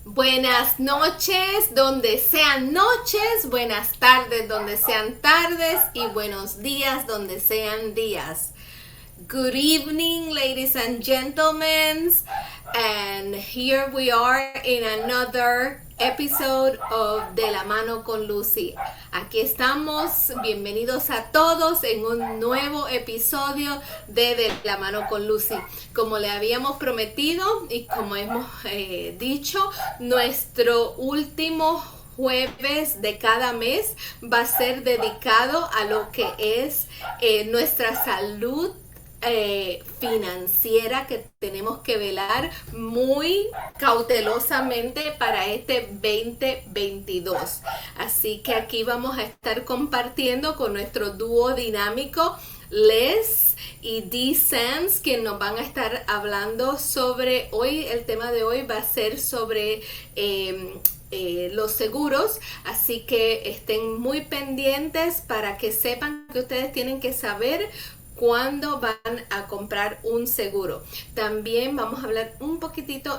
Buenas noches, donde sean noches, buenas tardes, donde sean tardes, y buenos días, donde sean días. Good evening, ladies and gentlemen, and here we are in another episode of De la mano con Lucy. Aquí estamos, bienvenidos a todos en un nuevo episodio de la mano con Lucy. Como le habíamos prometido y como hemos dicho, nuestro último jueves de cada mes va a ser dedicado a lo que es nuestra salud financiera, que tenemos que velar muy cautelosamente para este 2022. Así que aquí vamos a estar compartiendo con nuestro dúo dinámico Les y Dee Les, que nos van a estar hablando sobre, hoy el tema de hoy va a ser sobre los seguros, así que estén muy pendientes para que sepan que ustedes tienen que saber cuando van a comprar un seguro. También vamos a hablar un poquitito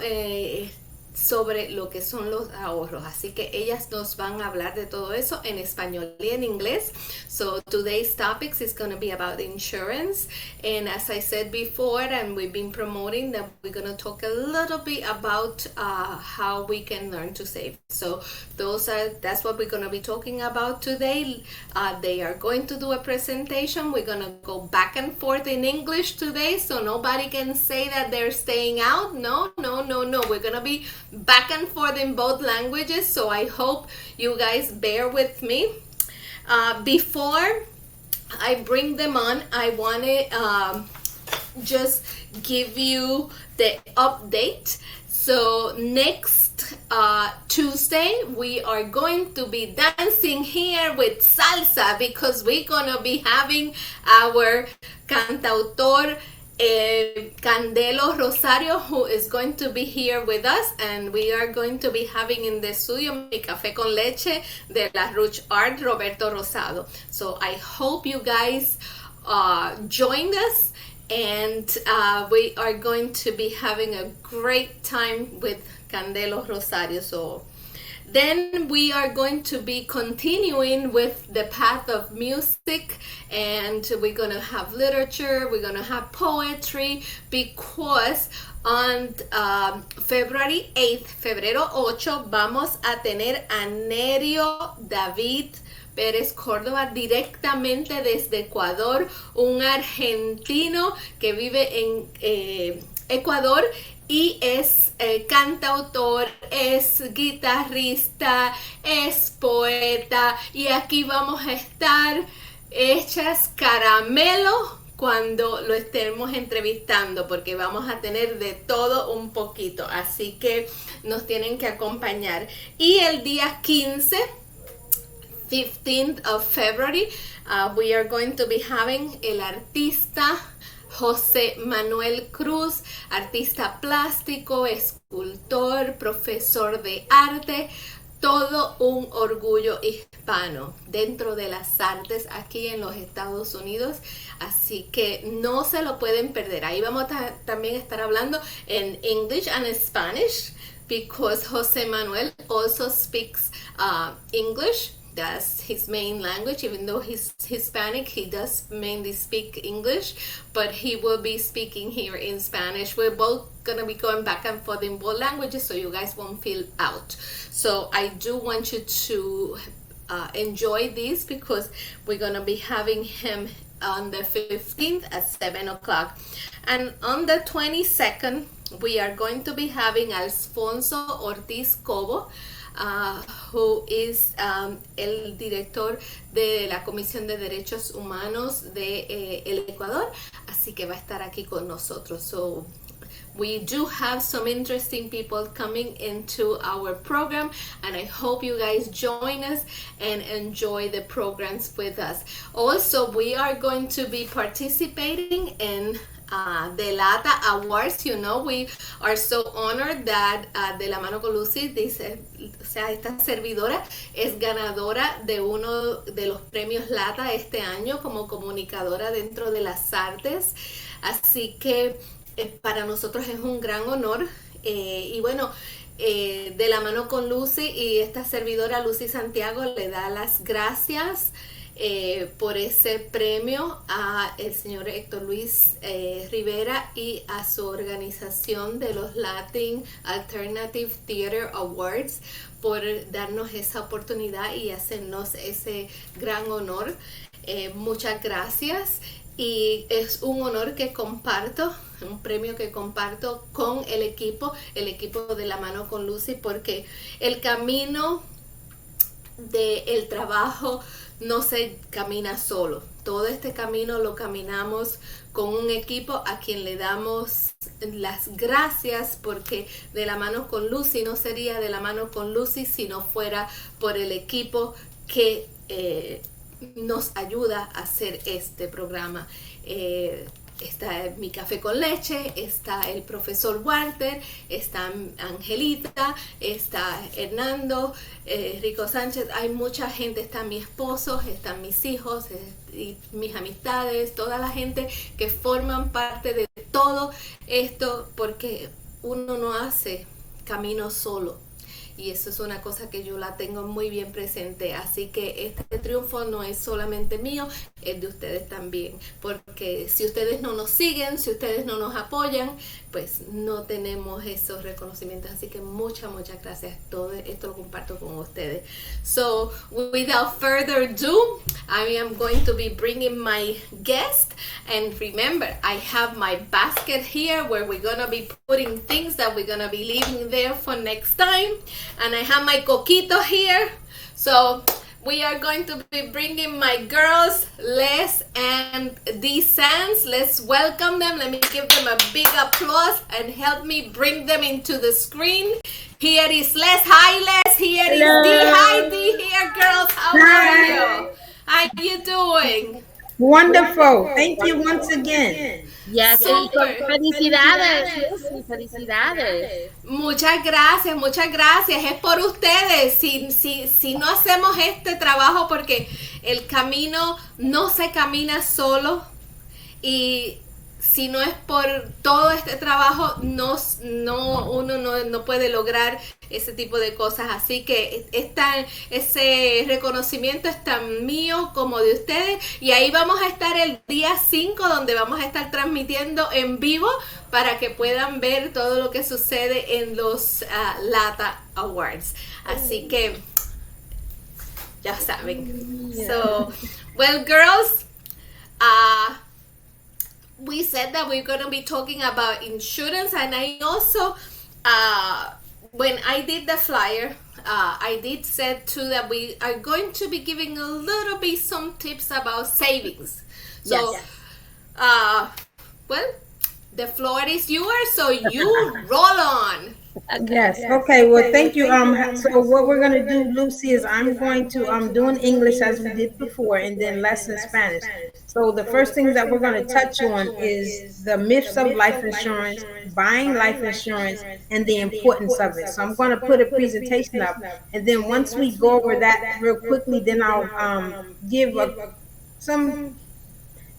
sobre lo que son los ahorros, así que ellas nos van a hablar de todo eso en español y en inglés. So today's topics is going to be about insurance, and as I said before, and we've been promoting that we're going to talk a little bit about how we can learn to save. So that's what we're going to be talking about today. They are going to do a presentation. We're going to go back and forth in English today, so nobody can say that they're staying out. No. We're going to be back and forth in both languages, so I hope you guys bear with me. Before I bring them on, I want to just give you the update. So next Tuesday, we are going to be dancing here with salsa, because we're going to be having our cantautor Candelo Rosario, who is going to be here with us, and we are going to be having in the studio mi café con leche de la Ruch Art Roberto Rosado. So I hope you guys joined us, and we are going to be having a great time with Candelo Rosario. So then we are going to be continuing with the path of music, and we're going to have literature, we're going to have poetry, because on February 8th, febrero 8, vamos a tener a Nerio David Pérez Córdoba directamente desde Ecuador, un argentino que vive en Ecuador y es cantautor, es guitarrista, es poeta, y aquí vamos a estar hechas caramelo cuando lo estemos entrevistando, porque vamos a tener de todo un poquito, así que nos tienen que acompañar. Y el día 15th of February, we are going to be having el artista José Manuel Cruz, artista plástico, escultor, profesor de arte, todo un orgullo hispano dentro de las artes aquí en los Estados Unidos, así que no se lo pueden perder. Ahí vamos a también estar hablando en English and Spanish, because José Manuel also speaks English. That's his main language. Even though he's Hispanic, he does mainly speak English, but he will be speaking here in Spanish. We're both gonna be going back and forth in both languages, so you guys won't feel out. So I do want you to enjoy this, because we're gonna be having him on the 15th at 7 o'clock. And on the 22nd, we are going to be having Alfonso Ortiz Cobo, who is el director de la Comisión de Derechos Humanos de el Ecuador, así que va a estar aquí con nosotros. So we do have some interesting people coming into our program, and I hope you guys join us and enjoy the programs with us. Also, we are going to be participating in the Lata Awards. You know, we are so honored that De la mano con Lucy dice, o sea, esta servidora es ganadora de uno de los premios Lata este año como comunicadora dentro de las artes, así que para nosotros es un gran honor Y bueno, de la mano con Lucy y esta servidora Lucy Santiago le da las gracias por ese premio a el señor Héctor Luis Rivera y a su organización de los Latin Alternative Theater Awards por darnos esa oportunidad y hacernos ese gran honor. Muchas gracias. Y es un honor que comparto, un premio que comparto con el equipo de la mano con Lucy, porque el camino del trabajo no se camina solo. Todo este camino lo caminamos con un equipo a quien le damos las gracias, porque de la mano con Lucy no sería de la mano con Lucy si no fuera por el equipo que nos ayuda a hacer este programa. Está mi café con leche, está el profesor Walter, está Angelita, está Hernando, Rico Sánchez, hay mucha gente, está mi esposo, están mis hijos y mis amistades, toda la gente que forman parte de todo esto, porque uno no hace camino solo. Y eso es una cosa que yo la tengo muy bien presente. Así que este triunfo no es solamente mío, es de ustedes también. Porque si ustedes no nos siguen, si ustedes no nos apoyan, pues no tenemos esos reconocimientos. Así que muchas gracias. Todo esto lo comparto con ustedes. So, without further ado, I am going to be bringing my guest. And remember, I have my basket here where we're going to be putting things that we're going to be leaving there for next time. And I have my coquito here. So we are going to be bringing my girls, Les and Dee Les. Let's welcome them. Let me give them a big applause and help me bring them into the screen. Here is Les. Hi, Les. Here is Dee. Hi, Dee. Here, girls. How are you? How you doing? Wonderful. Thank you once again. Ya, Super. Felicidades, Lucy, felicidades. Muchas gracias. Es por ustedes. Si no hacemos este trabajo, porque el camino no se camina solo, y si no es por todo este trabajo, uno no puede lograr ese tipo de cosas. Así que ese reconocimiento es tan mío como de ustedes. Y ahí vamos a estar el día 5, donde vamos a estar transmitiendo en vivo para que puedan ver todo lo que sucede en los LATA Awards. Así que ya saben. So, well, girls, we said that we're going to be talking about insurance, and I also, when I did the flyer, I did said too that we are going to be giving a little bit some tips about savings. So, Yes. Well, the floor is yours, so you roll on. Yes. Okay. Well, thank you. So what we're gonna do, Lucy, is I'm going to do in English as we did before, and then less in Spanish. So the first thing that we're gonna touch on is the myths of life insurance, buying life insurance, and the importance of it. So I'm gonna put a presentation up, and then once we go over that real quickly, then I'll give some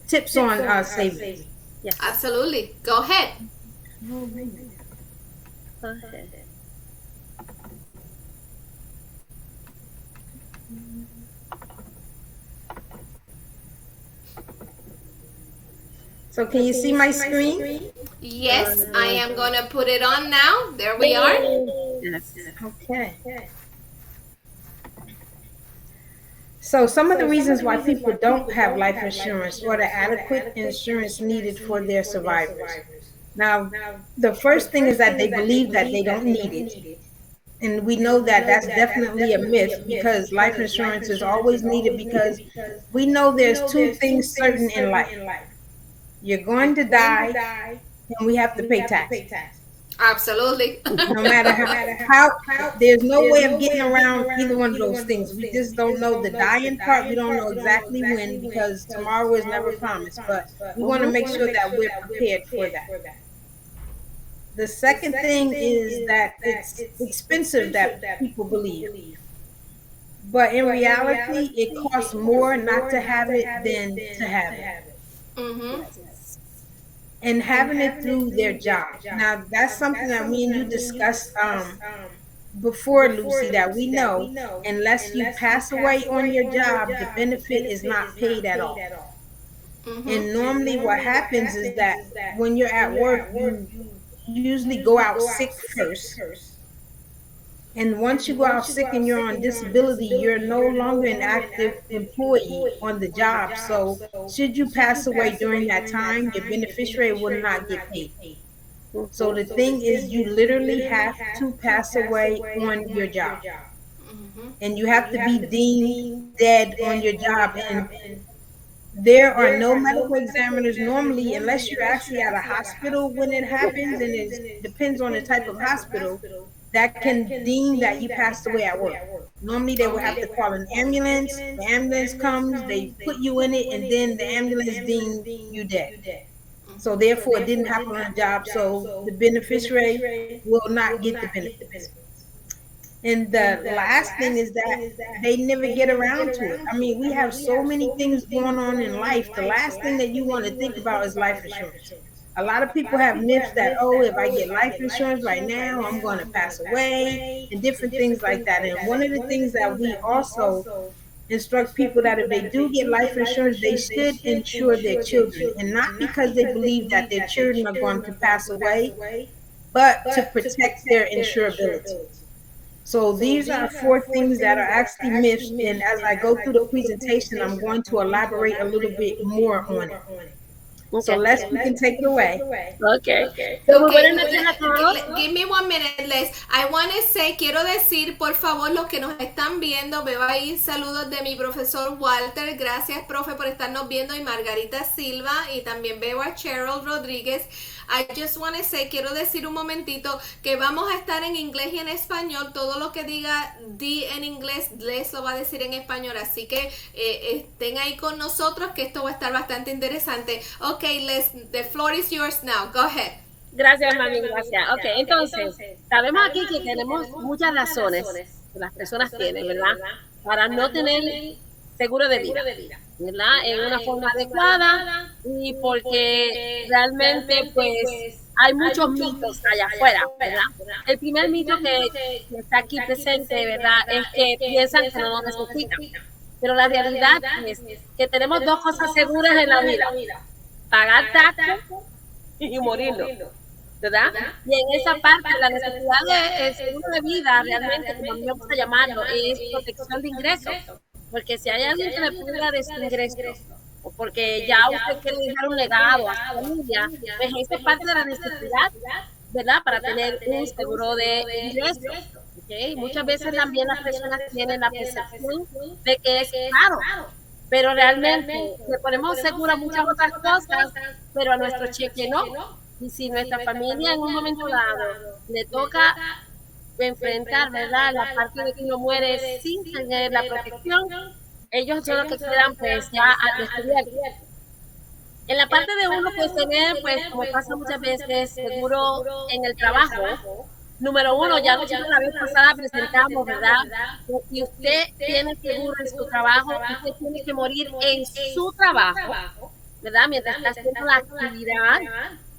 tips on savings. Yes. Absolutely. Go ahead. Go ahead. So can you see my screen? Yes, I am going to put it on now. There we are. Yes. Okay. So some of the reasons why people don't have life insurance or the adequate insurance needed for their survivors. Now, the first thing is that they believe that they don't need it. And we know that that's definitely a myth, because life insurance is always needed, because we know there's two things certain in life. You're going to die, and we have to pay tax. Absolutely. No matter how, there's no way of getting around either one of those things. We just don't know the dying part. We don't know exactly when, because tomorrow is never promised. But we want to make sure that we're prepared for that. The second thing is that it's expensive, that people believe. But in reality, it costs more not to have it than to have it. Mm-hmm. and having it through their job. Now, that's something that me and you discussed before, Lucy, that we know unless you pass away on your job, the benefit is not paid at all. And normally what happens is that when you're at work, you usually go out sick first. And once you go out sick and you're on disability, you're no longer an active employee on the job. So should you pass away during that time, your beneficiary will not get paid. So the thing is, you literally have to pass away on your job. And you have to be deemed dead on your job. And there are no medical examiners normally, unless you're actually at a hospital when it happens, and it depends on the type of hospital, that can deem that you passed away at work. Normally they will have to call an ambulance. The ambulance comes, they put you in it, and then the ambulance deem you dead. So therefore it didn't happen on the job, so the beneficiary will not get the benefits. And the last thing is that they never get around to it. I mean, we have so many things going on in life. The last thing that you want to think about is life insurance. A lot of people have myths that, oh, if I get life insurance right now, I'm going to pass away, and different things like that. And one of the things that we also instruct people that if they do get life insurance, they should insure their children. And not because they believe that their children are going to pass away, but to protect their insurability. So these are 4 things that are actually myths, and as I go through the presentation, I'm going to elaborate a little bit more on it. Okay. So Les, you can take it away. Okay. So give me 1 minute, Les. I want to say, quiero decir, por favor, los que nos están viendo, veo ahí saludos de mi profesor Walter. Gracias, profe, por estarnos viendo, y Margarita Silva, y también veo a Cheryl Rodríguez. I just want to say, quiero decir un momentito que vamos a estar en inglés y en español. Todo lo que diga Dee en inglés, Les lo va a decir en español. Así que estén ahí con nosotros, que esto va a estar bastante interesante. Okay, Les, the floor is yours now. Go ahead. Gracias, mami, gracias. Ok, entonces, sabemos aquí que tenemos muchas razones que las personas tienen, ¿verdad? Para no tener seguro de vida, ¿verdad? En una forma adecuada, y porque realmente, pues, hay muchos mitos allá afuera, ¿verdad? El primer mito que está aquí presente, ¿verdad?, es que piensan que no lo necesitan. Pero la realidad es que tenemos 2 cosas seguras en la vida: pagar taxes y morirnos, ¿verdad? Y en esa parte, la necesidad de seguro de vida, realmente, como a mí me gusta llamarlo, es protección de ingresos. Porque si hay alguien que le pueda de su ingreso, o porque ya usted quiere dejar un legado a su familia, pues esa es parte de la necesidad, ¿verdad?, para tener un seguro de ingresos. ¿Okay? Muchas veces también las personas tienen la percepción de que es caro, pero realmente le ponemos seguro a muchas otras cosas, pero a nuestro cheque no. Y si nuestra familia en un momento dado le toca enfrentar, ¿verdad?, la parte de que uno muere sin tener la protección, ellos son los que quedan, pues, ya al descubierto. En la parte de uno, pues, tener, pues, como pasa muchas veces, seguro en el trabajo. Número 1, ya nosotros la vez pasada presentamos, ¿verdad?, que si usted tiene seguro en su trabajo, usted tiene que morir en su trabajo, ¿verdad?, mientras está haciendo la actividad.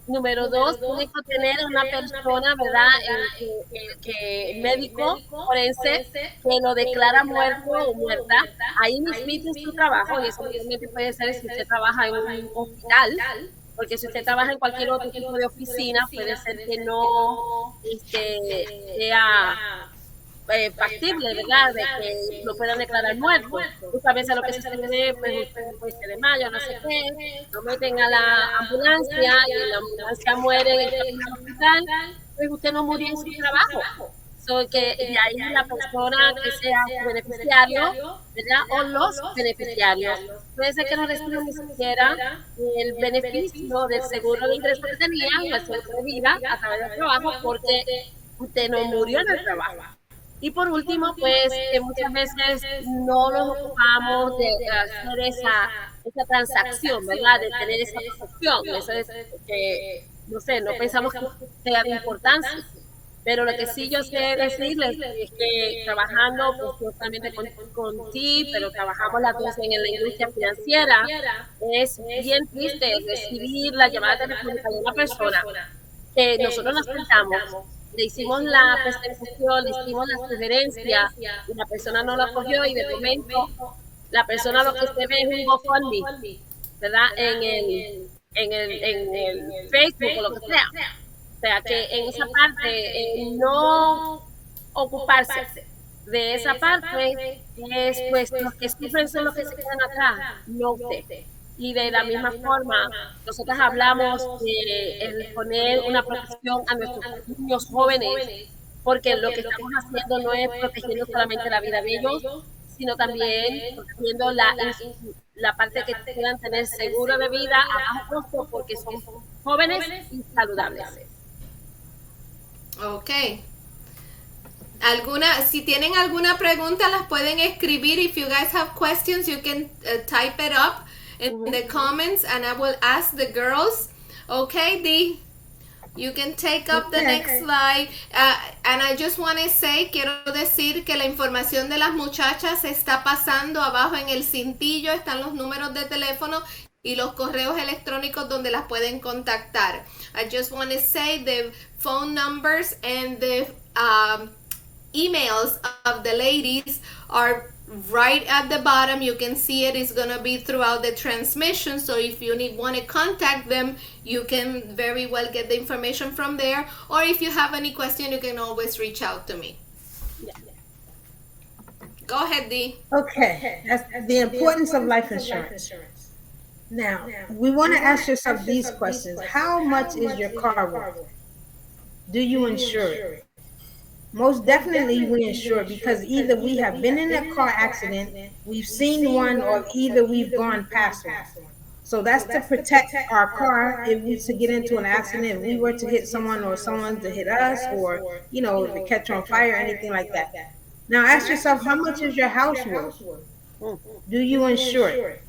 Número 2, tiene que tener una persona, ¿verdad?, que médico forense que lo declara muerto o muerta ahí mismo en su trabajo, y eso obviamente puede ser si usted trabaja en un hospital, porque si usted trabaja en cualquier otro tipo de oficina, puede ser que no sea factible, ¿verdad?, de que lo puedan declarar muerto. Muchas veces lo que sucede, pues se desmaya, no sé qué, lo meten a la ambulancia y la ambulancia muere en el hospital, pues usted no murió en su trabajo. So, que de ahí la persona que sea su beneficiario, ¿verdad?, o los beneficiarios, puede ser que no reciban ni siquiera el beneficio del seguro de ingreso que tenían, o el seguro de vida a través del trabajo, porque usted no murió en el trabajo. Y por último, pues, que muchas veces no nos ocupamos de hacer esa transacción, ¿verdad?, de tener esa protección. Eso es que, no sé, no pensamos que sea de importancia. Pero lo que sí yo sé decirles es que trabajando, pues no solamente con ti, pero trabajamos las dos en la industria financiera, es bien triste recibir la llamada telefónica de una persona que nosotros nos sentamos, le hicimos la presentación, le hicimos la sugerencia y la persona no la cogió y de momento la persona lo que se ve es un GoFundMe, ¿verdad? En el Facebook o lo que sea. O sea, que en esa parte, no ocuparse de esa parte es, pues, los que sufren son los que se quedan atrás, no usted. Y de la misma forma, nosotros hablamos de el poner una protección a nuestros niños jóvenes, porque lo que estamos haciendo no es protegiendo solamente la vida de ellos, sino también protegiendo la parte que puedan tener seguro de vida a bajo costo, porque son jóvenes y saludables. Ok. Si tienen alguna pregunta, las pueden escribir. If you guys have questions, you can type it up in the comments and I will ask the girls. Okay, Dee? You can take up the next slide. And I just want to say, quiero decir que la información de las muchachas se está pasando abajo en el cintillo. Están los números de teléfono y los correos electrónicos donde las pueden contactar. I just want to say the phone numbers and the emails of the ladies are right at the bottom. You can see it is going to be throughout the transmission, so if you want to contact them, you can very well get the information from there, or if you have any question, you can always reach out to me. Go ahead, Dee. Okay, that's the importance of life insurance. Now, we want to ask yourself these questions. How much is your car worth? Do you insure it? Most definitely we insure, because either we have been in a car accident, we've seen one, or either we've gone past one. So that's to protect our car if we to get into an accident, if we were to hit someone or someone to hit us, or to catch on fire, anything like that. Now ask yourself, how much is your house worth? Do you insure it?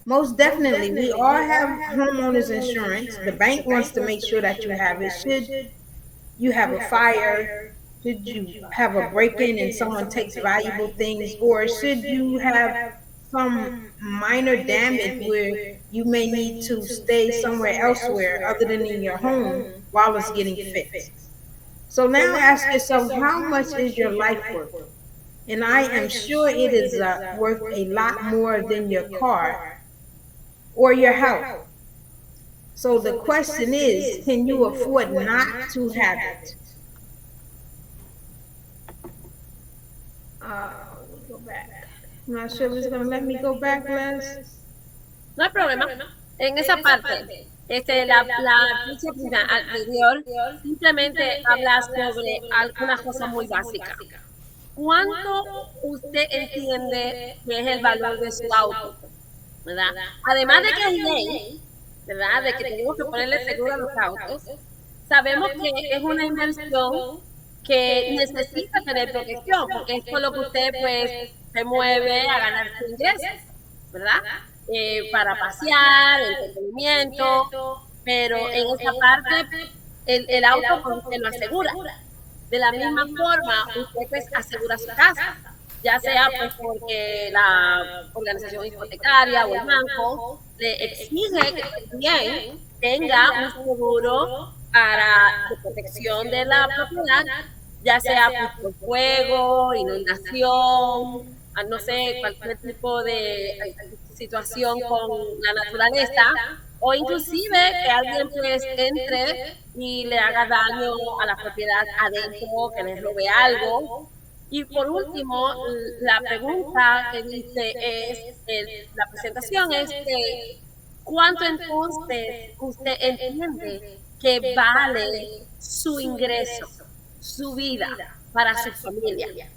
Most definitely, we all have homeowners insurance. The bank wants to make sure that you have it. Should you have a fire? Should you have a break-in and someone takes valuable things? Or should you have some minor damage where you may need to stay somewhere elsewhere other than in your home while it's getting fixed? So now ask yourself, how much is your life worth? And I am sure it is worth a lot more than your car or your house. So the question is, can you afford not to have it? Go back. I'm not sure if it's going to let me go back, Les. No hay problema. En esa parte, la disciplina anterior simplemente habla sobre algunas cosas muy básicas. ¿Cuánto usted entiende que es el valor de su auto? ¿Verdad? Además de que es ley, ¿verdad? De que tenemos que ponerle seguro a los autos, sabemos que es una inversión que necesita tener protección, porque es por lo que usted pues se mueve a ganar su ingresos, ¿verdad? Para pasear, entretenimiento, pero en esa parte el auto pues, usted lo asegura. De la misma forma, usted pues asegura su casa, ya sea pues porque la organización hipotecaria o el banco le exige que también tenga un seguro para la protección de la propiedad, ya sea por fuego, inundación, no sé, cualquier tipo de situación con la naturaleza, o inclusive que alguien pues entre y le haga daño a la propiedad adentro, que les robe algo. Y por último, la pregunta que dice la presentación es que ¿cuánto entonces usted entiende que vale su ingreso, su vida para su familia?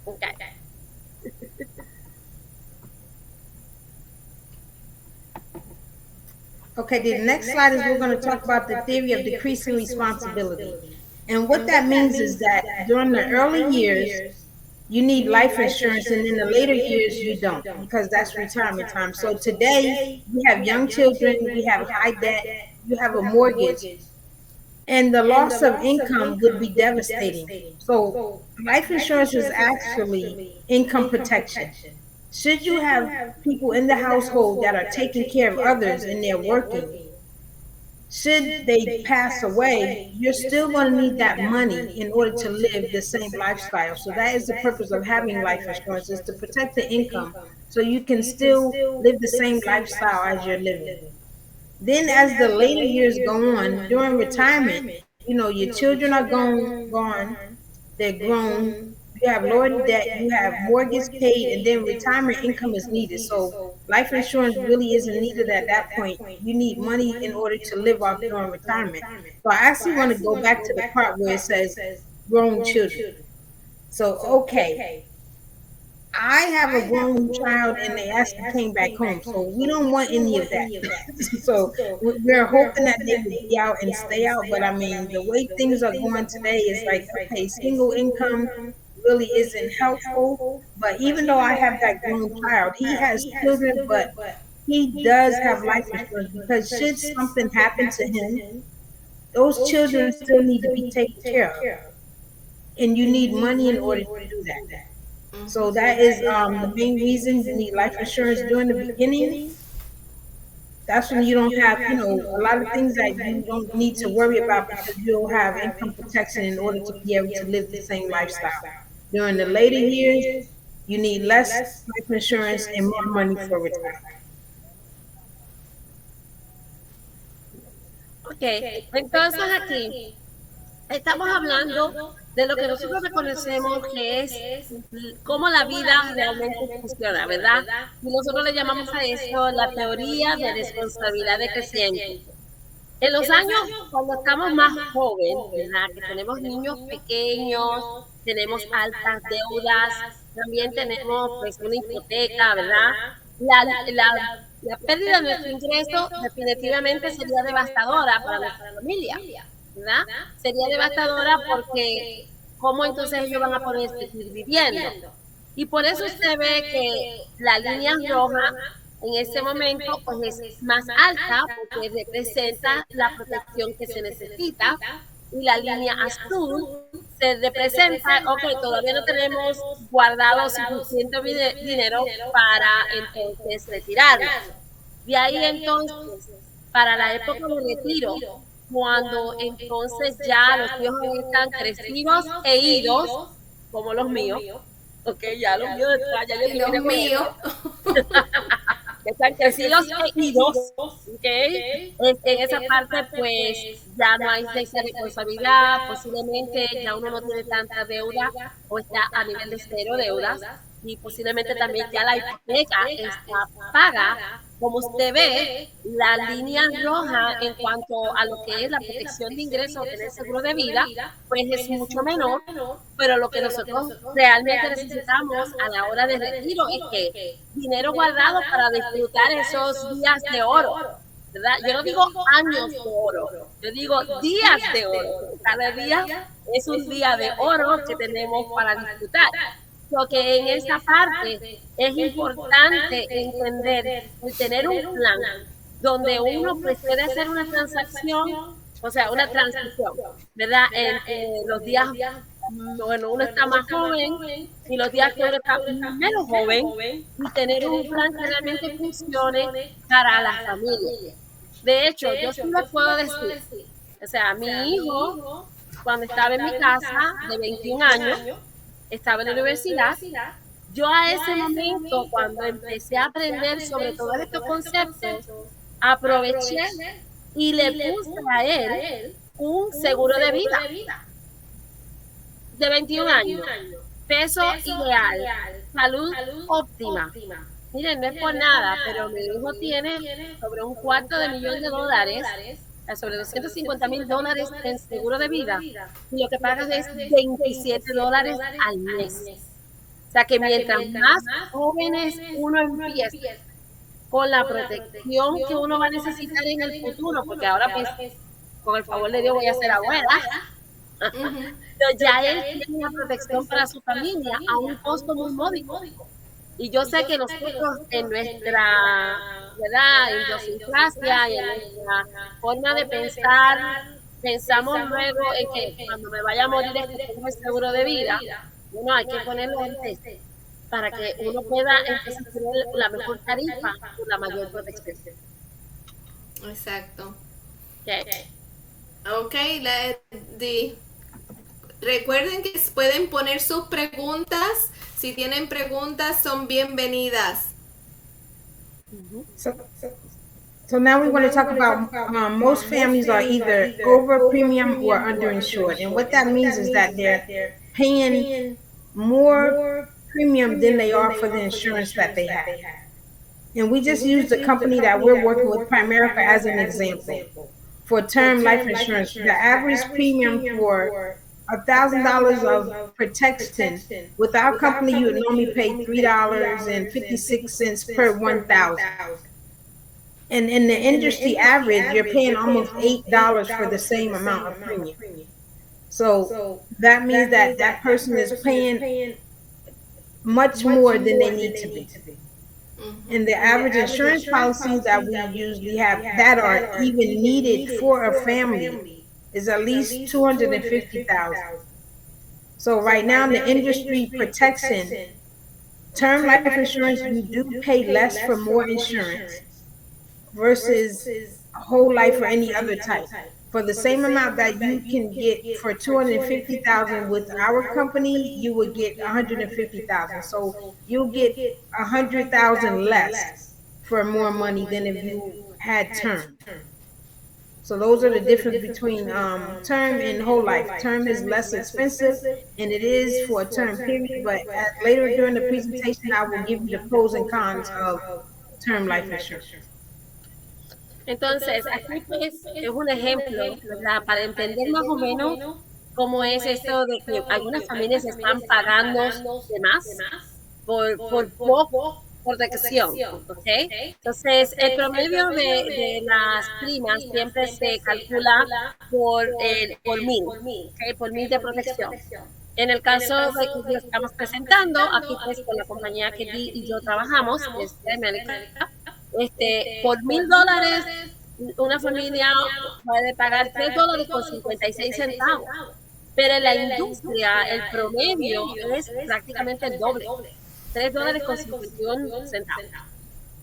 Okay. Okay, the next slide is we're going to talk about the theory of decreasing responsibility. And what that means is that during the early years, you need life insurance, and in the later years, you don't, because that's retirement time. So today, we have young children, we have high debt, you have a mortgage. and the loss of income would be devastating. So, life insurance is actually income protection. Should you have people in the household that are taking care of others and they're working, should they pass away, you're still going to need that money in order to live the same lifestyle. So that is the purpose of having life insurance, is to protect the income so you can still live the same lifestyle as you're living. Then as the later years go on, during retirement, your children are gone, they're grown, you have lower debt, you have mortgage paid, and then retirement income is needed. So life insurance really isn't needed at that point. You need money in order to live off during retirement. So I actually want to go back to the part where it says grown children. So okay, I have a grown child and they actually came back home. So we don't want any of that. So we're hoping that they will be out and stay out. But I mean, the way things are going today is like, okay, single income really isn't helpful. But even though I have that grown child, he has children, but he does have life insurance because should something happen to him, those children still need to be taken care of. And you need money in order to do that. So that is the main reason you need life insurance during the beginning. That's when you don't have, a lot of things that you don't need to worry about because you'll have income protection in order to be able to live the same lifestyle. During the later years, you need less life insurance and more money for retirement. Ok, entonces aquí estamos hablando de lo que nosotros reconocemos que es cómo la vida realmente funciona, ¿verdad? Y nosotros le llamamos a eso la teoría de responsabilidad decreciente. En los años, cuando estamos más jóvenes, ¿verdad? Que tenemos niños pequeños, tenemos altas deudas, también tenemos pues una hipoteca, ¿verdad? La pérdida de nuestro ingreso definitivamente sería devastadora para nuestra familia, ¿verdad? Sería devastadora porque ¿cómo entonces ellos van a poder seguir viviendo? Y por eso usted ve que la línea roja en ese momento pues es más alta porque representa la protección que se necesita, y la línea azul se representa, ok, todavía no tenemos guardado suficiente dinero para entonces retirarnos. De ahí entonces, para la época de retiro, cuando entonces ya los hijos están crecidos e idos, como los míos, ok, ya los míos, ya yo Y los míos. están crecidos e idos, ok, en esa parte pues ya no hay esa responsabilidad, posiblemente ya uno no tiene tanta deuda o está a nivel de cero deudas, y posiblemente también ya la hipoteca está paga. Como usted ve, la línea roja en cuanto a lo que es la protección de ingresos o tener seguro de vida, pues es mucho menor, pero lo que nosotros realmente necesitamos a la hora de retiro es que dinero guardado para disfrutar esos días de oro, ¿verdad? Yo no digo años de oro, yo digo días de oro. Cada día es un día de oro que tenemos para disfrutar. Porque en esta parte es importante entender el tener un plan donde uno pues, puede hacer una transacción, o sea, una transición, ¿verdad? Entre los días, bueno, uno está más joven y los días que uno está menos joven, y tener un plan que realmente funcione para la familia. De hecho, yo sí les puedo decir, o sea, mi hijo, cuando estaba en mi casa de 21 años, estaba en la universidad, yo a ese momento, cuando empecé a aprender sobre todos estos conceptos, aproveché y le puse a él un seguro de vida de 21 años, peso ideal, salud óptima. Miren, no es por nada, pero mi hijo tiene sobre $250,000, sobre $250,000 en seguro de vida, y lo que pagas es $27 al mes. O sea que mientras más jóvenes uno empieza con la protección que uno va a necesitar en el futuro, porque ahora pues con el favor de Dios voy a ser abuela, pero ya él tiene una protección para su familia a un costo muy módico. Y yo sé que nosotros en nuestra, ¿verdad?, idiosincrasia y en nuestra forma de pensar pensamos luego en que cuando me vaya a morir es que tengo el seguro de vida. Bueno, hay que ponerlo antes para que uno pueda entonces tener la mejor tarifa y la mayor protección. Exacto. Okay. Ok, recuerden que pueden poner sus preguntas. Si tienen preguntas, son bienvenidas. So now we want to talk about most families are either over premium or underinsured. And what that means is that they're paying more premium than they are for the insurance that they have. And we just use the company that we're working with, Primerica, as an example. For term life insurance, the average premium for $1,000 of protection with our company, you would normally pay $3.56 per 1,000. And in the industry average, you're paying almost $8 for the same amount of premium. So that means that that person is paying much more than they need to be. And the average insurance policies that we usually have that are even needed for a family is at least 250,000. So right now, the industry protection, term life insurance, you do pay less for more insurance versus whole life or any other type. For the same amount that you can get for 250,000 with our company, you would get 150,000. So you'll get 100,000 less for more money than if you had term. So those are the difference between term and whole life. Term is less expensive, and it is for a term period. But later during the presentation, I will give you the pros and cons of term life insurance. Entonces, aquí pues es un ejemplo, ¿verdad? Para entender más o menos cómo es esto de que algunas familias están pagando de más por poco protección, ¿ok? Entonces, el promedio de las primas siempre se calcula por mil, ¿ok? Por mil de protección. En el caso de que lo estamos presentando, aquí pues con la compañía que Dee y yo trabajamos, que es de América, por $1,000, una familia puede pagar $3.56. Pero en la industria, el promedio es prácticamente el doble, $3.51.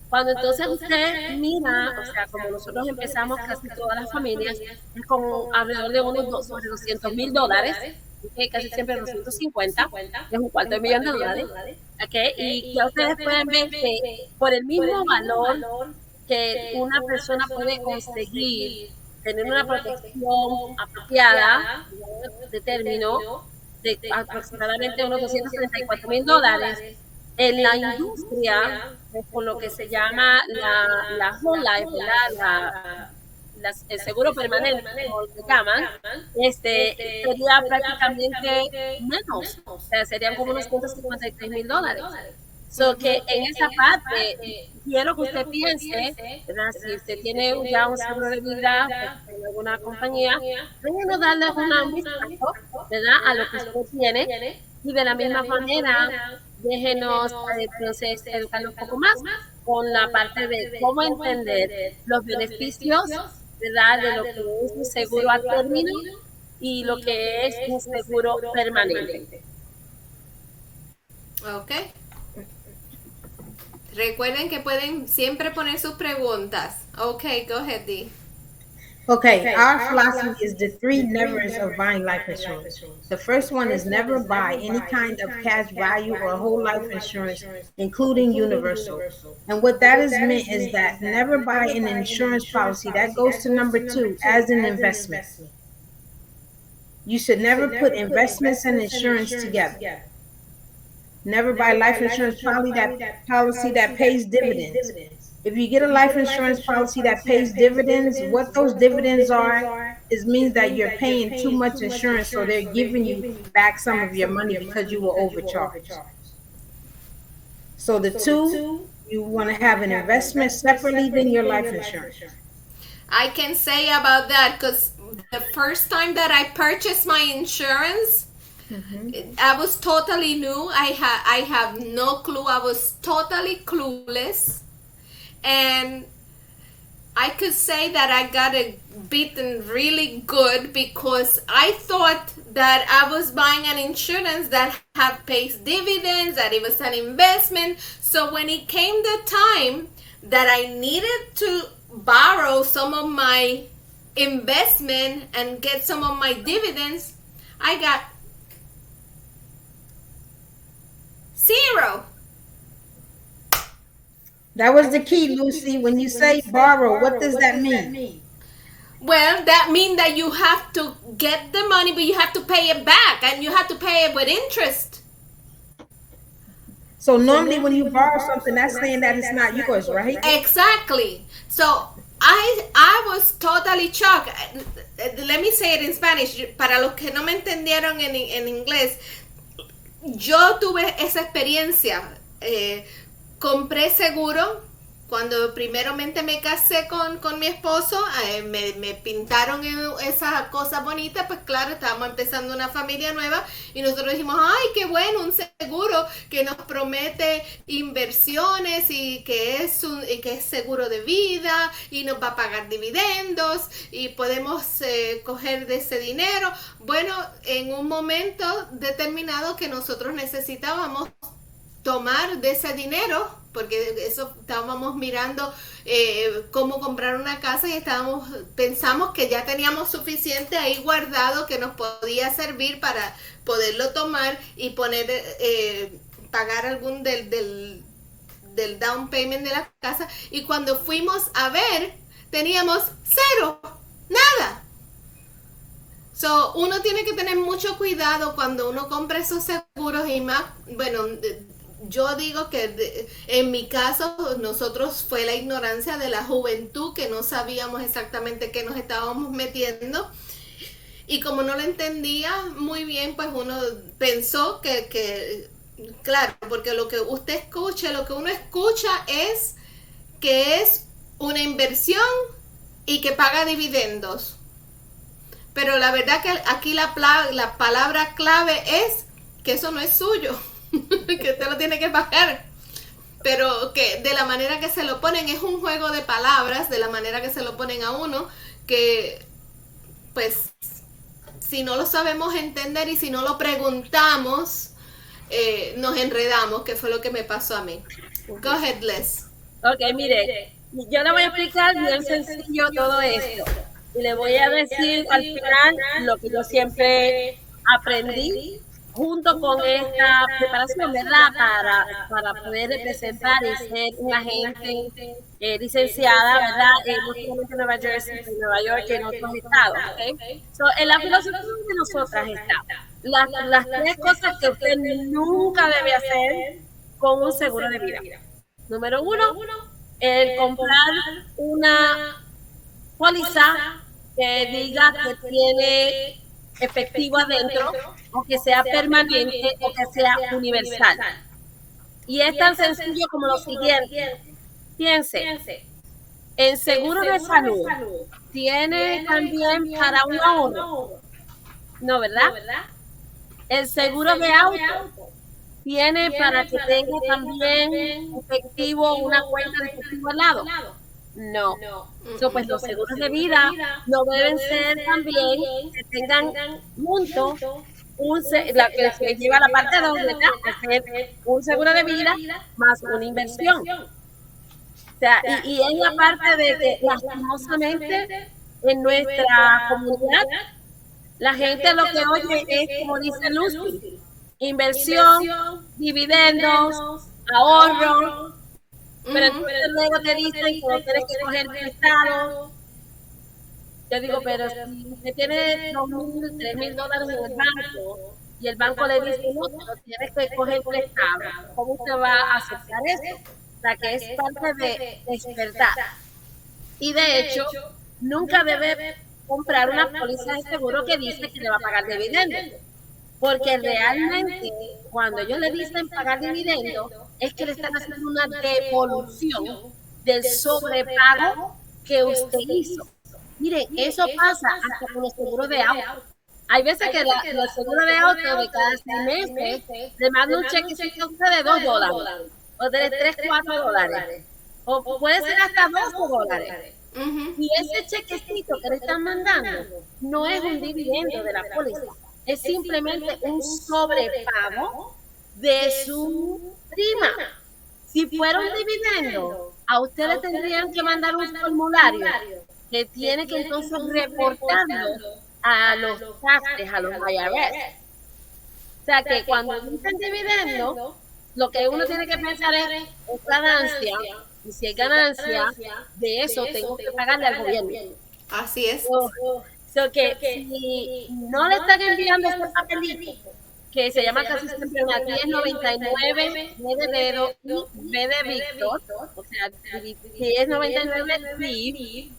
Cuando entonces usted mira, o sea, como nosotros empezamos casi todas las familias, es con alrededor de unos sobre $200,000, okay, casi siempre 250, es un $250,000, okay, y ya ustedes pueden ver que por el mismo valor que una persona puede conseguir tener una protección apropiada de término de aproximadamente unos $234,000, en la industria, con lo que se llama la whole life, ¿verdad? El seguro permanente, como lo llaman, sería prácticamente menos, o sea, serían como unos $153,000. So que en esa parte, quiero que usted piense, ¿verdad? Si usted tiene ya un seguro de vida en alguna compañía, déjenos darle una vistazo, ¿verdad? A lo que usted tiene, y de la misma manera, déjenos entonces educarnos un poco más con la parte de cómo entender los beneficios, ¿verdad? De lo que es un seguro a término y lo que es un seguro permanente. Ok. Recuerden que pueden siempre poner sus preguntas. Okay, go ahead, Dee. Okay, our philosophy is the three nevers of buying life insurance. The first one is never buy any kind of cash value or whole life insurance, including universal. And what that is meant is that never buy an insurance policy. That goes to number 2 as an investment. You should never put investments and insurance together. Never buy life insurance policy that pays dividends. If you get a life insurance policy that pays dividends, what those dividends are means that you're paying too much insurance, so they're giving you back some of your money because you were overcharged. So the two, you want to have an investment separately than your life insurance. I can say about that because the first time that I purchased my insurance, I was totally new. I have no clue. I was totally clueless. And I could say that I got it beaten really good because I thought that I was buying an insurance that had pays dividends, that it was an investment. So when it came the time that I needed to borrow some of my investment and get some of my dividends, I got zero. That was the key, Lucy. When you say borrow, what does that mean? Well, that means that you have to get the money, but you have to pay it back, and you have to pay it with interest. So normally when you borrow something, that's saying that it's not yours, right? Exactly. So I was totally shocked. Let me say it in Spanish. Para los que no me entendieron en inglés, yo tuve esa experiencia. Compré seguro. Cuando primeramente me casé con mi esposo, me pintaron esas cosas bonitas, pues claro, estábamos empezando una familia nueva y nosotros dijimos, ay, qué bueno, un seguro que nos promete inversiones y que es seguro de vida y nos va a pagar dividendos y podemos coger de ese dinero. Bueno, en un momento determinado que nosotros necesitábamos tomar de ese dinero, porque eso estábamos mirando cómo comprar una casa y pensamos que ya teníamos suficiente ahí guardado que nos podía servir para poderlo tomar y pagar algún del down payment de la casa, y cuando fuimos a ver teníamos cero, nada. So, uno tiene que tener mucho cuidado cuando uno compra esos seguros, y más, bueno, yo digo que en mi caso nosotros fue la ignorancia de la juventud, que no sabíamos exactamente qué nos estábamos metiendo, y como no lo entendía muy bien, pues uno pensó que claro, porque lo que uno escucha es que es una inversión y que paga dividendos, pero la verdad que aquí la palabra clave es que eso no es suyo. Que usted lo tiene que pagar, pero que de la manera que se lo ponen es un juego de palabras, de la manera que se lo ponen a uno, que pues si no lo sabemos entender y si no lo preguntamos, nos enredamos, que fue lo que me pasó a mí. Go ahead, Les. Ok, mire, yo le voy a explicar bien sencillo todo esto y le voy a decir al final lo que yo siempre aprendí junto con esta preparación, ¿verdad? Para poder representar y ser un agente licenciada, ¿verdad? No solamente en Nueva Jersey, en Nueva York y en otros estados, ¿ok? So, en la filosofía de nosotras está las tres cosas que usted nunca debe hacer con un seguro de vida. Número uno, el comprar una póliza que diga que tiene efectivo adentro, o que sea permanente, o que sea universal. Y es tan sencillo como lo siguiente. Piense, en seguro de salud, ¿tiene también para un ahorro? No, ¿verdad? El seguro de auto tiene para que tenga también efectivo, una cuenta de efectivo al lado. No. Pues los seguros de vida no deben ser también que tengan junto la que se lleva la parte 2, un seguro de vida más una inversión. O sea, y es la parte de que lastimosamente en nuestra comunidad la gente lo que oye es, como dice Lucy, inversión, dividendos, ahorro. Pero entonces luego te dicen que no tienes que coger prestado. Yo digo, pero si usted tiene $2,000, $3,000 en el banco y el banco le dice, no, pero tienes que coger prestado, ¿cómo usted va a aceptar eso? O sea, que es parte de despertar. Y de hecho, nunca debe comprar una póliza de seguro que dice que le va a pagar dividendos. Porque realmente, cuando ellos le dicen pagar dividendos, es que le están haciendo una devolución del sobrepago que usted hizo. Miren, eso pasa hasta con los seguros de auto. Hay veces que los seguros de auto de cada 6 meses le mandan un chequecito a usted de $2 o de $3, $4, o puede ser hasta $12. Ujú. Y ese chequecito que le están mandando no es un dividendo de la póliza, es simplemente un sobrepago de su prima. Si fuera un dividendo, a usted le tendrían que mandar un formulario que tiene que entonces reportarlo a los taxes, a los IRS. O sea que cuando dicen dividendo, lo que uno tiene que pensar es ganancia, y si hay ganancia, de eso tengo que pagarle al gobierno. Así es. So que si no le están enviando este papelito, que se llama casi siempre una 1099, B de dedo y B de Víctor, o sea, 1099 DIV,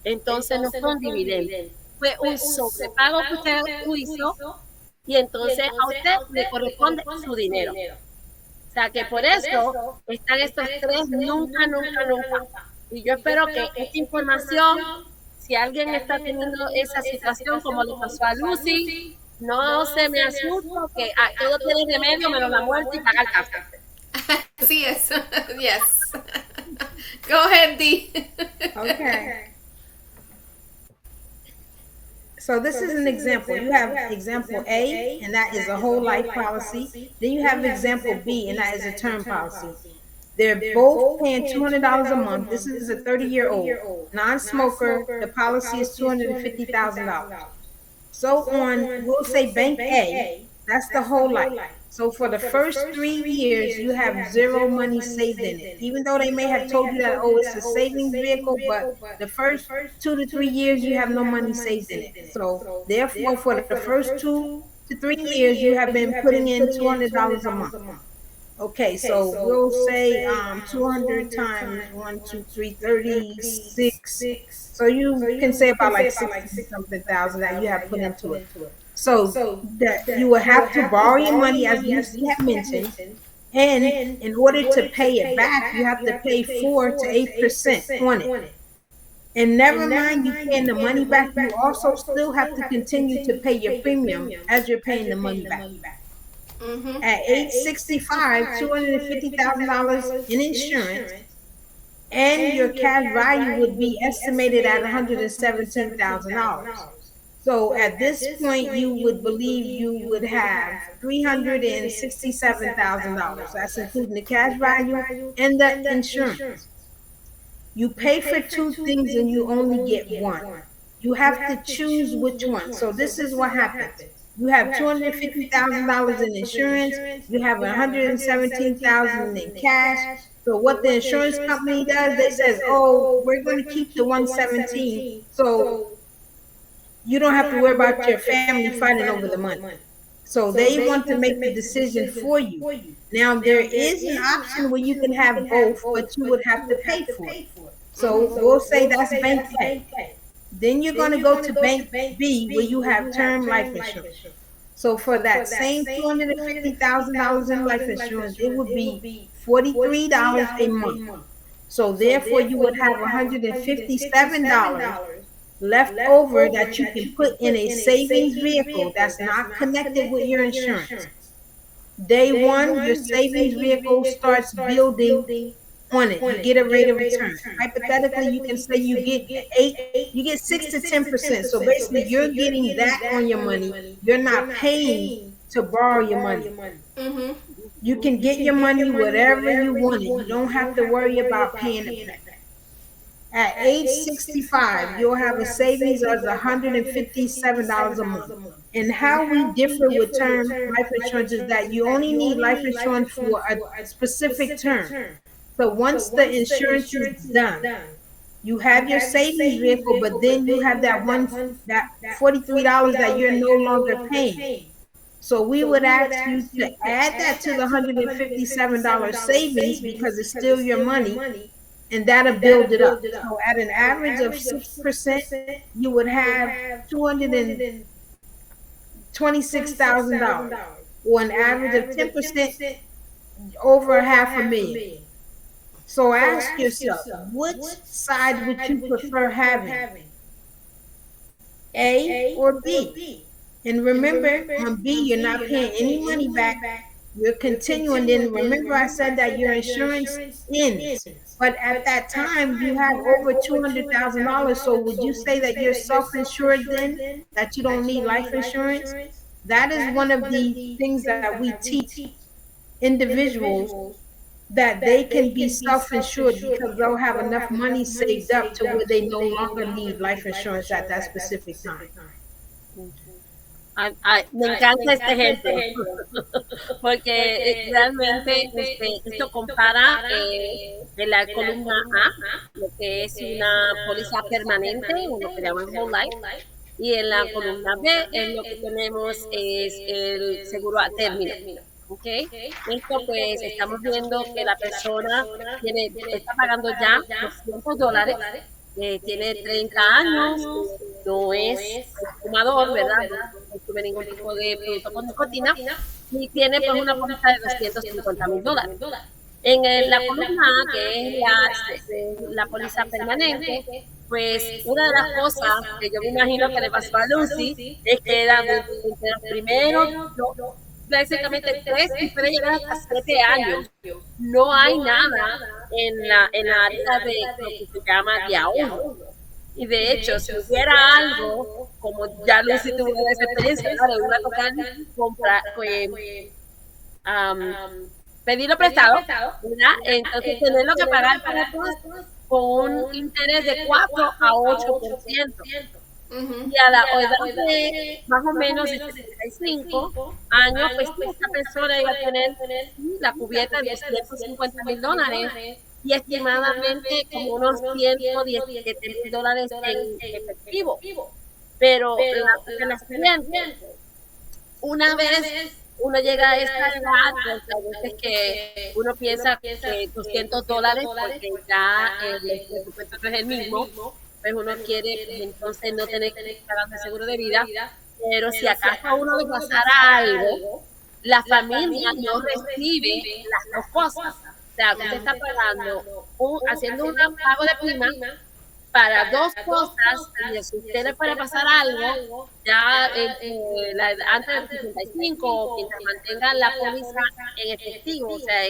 entonces no son dividendos. Fue un sobrepago que usted hizo y entonces a usted le corresponde su dinero. O sea que por eso están estos tres nunca, nunca, nunca. Y yo espero que esta información, si alguien está teniendo esa situación como le pasó a Lucy, no se me asusto que todo tiene remedio menos la muerte y pagar cárcel. Así es. Yes. Go ahead, Dee. Okay. So this is an example. You have example A, and that is a whole life policy. Then you have example B, and that is a term policy. They're both paying $200 a month. This is a 30-year-old non-smoker. The policy is $250,000. So on, we'll say bank A, that's the whole life. So for the first 3 years, you have zero money saved in it. Even though they may have told you that, oh, it's a savings vehicle, but the first 2 to 3 years, you have no money saved in it. So therefore, for the first 2 to 3 years, you have been putting in $200 a month. Okay, so we'll say 200 times 1, 2, 3, 36. So you can say about like 60 something thousand that you have put into it. So that you will have to borrow your money, as you have mentioned, and in order to pay it back, you have to pay 4 to 8% on it. And never mind you paying the money back, you also still have to continue to pay your premium as you're paying the money back. Mm-hmm. At age 65, $250,000 in insurance, and your cash value would be estimated at $117,000. So at this point, you would believe you would have $367,000. That's including the cash value and the insurance. You pay for two things and you only get one. You have to choose which one. So this is what happens. You have $250,000 in insurance. You have $117,000 in cash. So what the insurance company does, they says, "Oh, we're going to keep the 117, so you don't have to worry about your family fighting over the money." So they want to make the decision for you. Now there is an option where you can have both, but you would have to pay for it. So we'll say that's bank A. Then you're going to go to bank B where you have term life insurance. So for that same $250,000 in life insurance, it would be $43 a month. So therefore you would have $157 left over that you can put in a savings vehicle that's not connected with your insurance. Day one, your savings vehicle starts building on it. You get a rate of return. Hypothetically, you can say you get 6 to 10%. So basically, you're getting that on your money. You're not paying to borrow your money. Mm-hmm. You can get your money whatever you want it. You don't have to worry about paying it back. At age 65, you'll have a savings of $157 a month. And how we differ with term life insurance is that you only need life insurance for a specific term. So once the insurance is done, you have your savings vehicle, but then you have that $43 that you're no longer paying. So we would ask you to add that to the $157 savings because it's still your money, and that'll build it up. So at an average of 6%, you would have $226,000, or an average of 10%, over $500,000. So ask yourself, which side would you prefer having? A or B? And remember, on B, you're not paying any money back, you're continuing. Then remember I said that your insurance ends. But at that time, you have over $200,000. So would you say that you're self-insured then, that you don't need life insurance? That is one of the things that we teach individuals, that they can be self-insured because they'll have enough money saved up to where they no longer need life insurance at that specific time. Me encanta este ejemplo, porque realmente esto compara de la columna A, lo que es una póliza permanente, o lo que llaman whole life, y en la columna B es lo que tenemos es el seguro a término. ¿Okay? Esto pues estamos viendo que la persona está pagando ya $200, tiene 30 años, no es fumador, ¿verdad? No consume ningún tipo de producto con nicotina, y tiene pues una póliza de $250,000. En la columna A, que es la póliza permanente, pues una de las cosas que yo me imagino que le pasó a Lucy es que era de los primeros, básicamente 3 y puede llegar hasta 7 años. No hay nada en la área de lo que se llama de ahorro. Y de hecho, si hubiera algo, como ya Lucy tuvo esa experiencia, ¿no? Le iba a tocar comprar, pedirlo prestado, ¿verdad? Entonces tenerlo que pagar para todos con un interés de 4 a 8%. Y a la edad de más o menos de 65 años, pues esta persona iba a tener la cubierta de $250,000 y estimadamente como unos $117,000 en efectivo. Pero la siguiente, una vez uno llega a esta edad, pues a veces que uno piensa que $200, porque ya el presupuesto no es el mismo, pues uno quiere pues, entonces no tener que pagar de seguro de vida, pero si acaso a uno le pasara algo, la familia no recibe las dos cosas. O sea, usted está pagando, haciendo un pago de prima para dos cosas, y si a usted le puede pasar algo, ya antes del 65, o mientras mantengan la póliza en efectivo, o sea,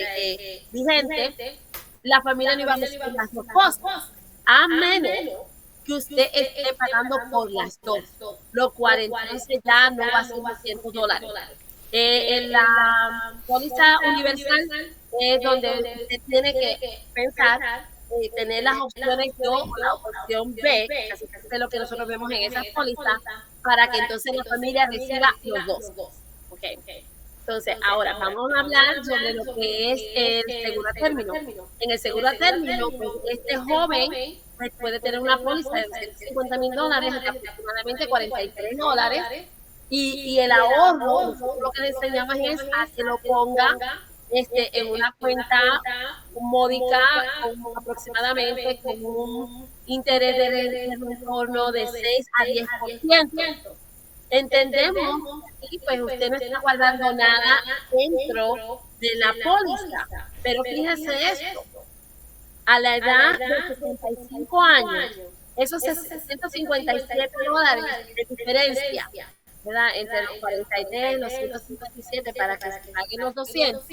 vigente, la familia no iba a recibir las dos cosas, a menos que usted esté pagando por las dos, lo cual entonces ya no va a ser $200. En la póliza universal es donde usted tiene que pensar tener las opciones o la opción B, que es lo que nosotros vemos en esa póliza, para que entonces la familia reciba los dos. Okay. Entonces, ahora vamos a hablar sobre lo que es el seguro a término. En el seguro a término, pues, este joven pues, puede tener una póliza de $250,000 hasta aproximadamente $43. Y el ahorro, nosotros lo que le enseñamos es a que lo ponga en una cuenta módica, aproximadamente con un interés de retorno de 6 a 10%. Entendemos que pues usted no está guardando nada dentro de la póliza, pero fíjese esto, a la edad de 65 años, esos $657 de diferencia, ¿verdad? Entre los 43 y los 157 para que se paguen los 200,